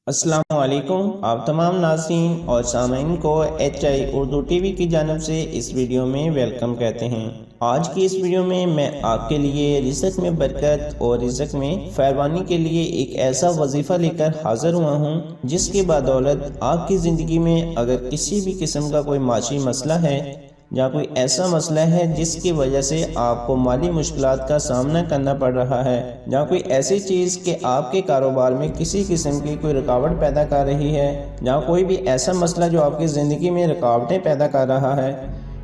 السلام علیکم، آپ تمام ناظرین اور سامعین کو HI اردو ٹی وی کی جانب سے اس ویڈیو میں ویلکم کہتے ہیں۔ آج کی اس ویڈیو میں آپ کے لیے رزق میں برکت اور رزق میں فراوانی کے لیے ایک ایسا وظیفہ لے کر حاضر ہوا ہوں جس کی بدولت آپ کی زندگی میں اگر کسی بھی قسم کا کوئی معاشی مسئلہ ہے یا کوئی ایسا مسئلہ ہے جس کی وجہ سے آپ کو مالی مشکلات کا سامنا کرنا پڑ رہا ہے، یا کوئی ایسی چیز کہ آپ کے کاروبار میں کسی قسم کی کوئی رکاوٹ پیدا کر رہی ہے، یا کوئی بھی ایسا مسئلہ جو آپ کی زندگی میں رکاوٹیں پیدا کر رہا ہے،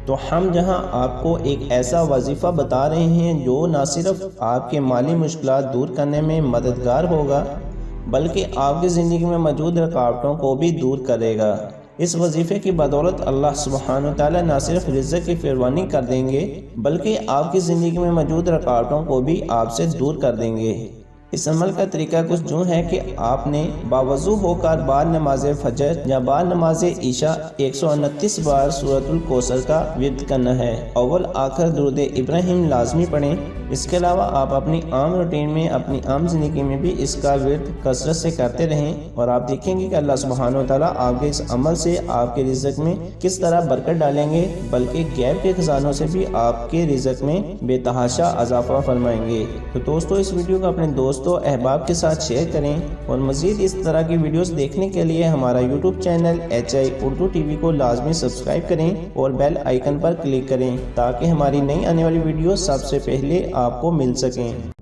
تو ہم جہاں آپ کو ایک ایسا وظیفہ بتا رہے ہیں جو نہ صرف آپ کے مالی مشکلات دور کرنے میں مددگار ہوگا بلکہ آپ کی زندگی میں موجود رکاوٹوں کو بھی دور کرے گا۔ اس وظیفے کی بدولت اللہ سبحانہ وتعالی نہ صرف رزق کی فراوانی کر دیں گے بلکہ آپ کی زندگی میں موجود رکاوٹوں کو بھی آپ سے دور کر دیں گے۔ اس عمل کا طریقہ کچھ یوں ہے کہ آپ نے باوضو ہو کر بعد نماز فجر یا بعد نماز عشاء 129 بار سورۃ الکوثر کا ورد کرنا ہے۔ اول آخر درود ابراہیم لازمی پڑھیں۔ اس کے علاوہ آپ اپنی عام روٹین میں، اپنی عام زندگی میں بھی اس کا ورد کثرت سے کرتے رہیں، اور آپ دیکھیں گے کہ اللہ سبحانہ وتعالی آپ کے اس عمل سے آپ کے رزق میں کس طرح برکت ڈالیں گے، بلکہ غیب کے خزانوں سے بھی آپ کے رزق میں بے تحاشا اضافہ فرمائیں گے۔ تو دوستو، اس ویڈیو کو اپنے دوستوں احباب کے ساتھ شیئر کریں، اور مزید اس طرح کی ویڈیوز دیکھنے کے لیے ہمارا YouTube channel HI Urdu T V کو لازمی سبسکرائب کریں اور بیل آئیکن پر کلک کریں تاکہ ہماری نئی آنے والی ویڈیوز سب سے پہلے آپ کو مل سکیں۔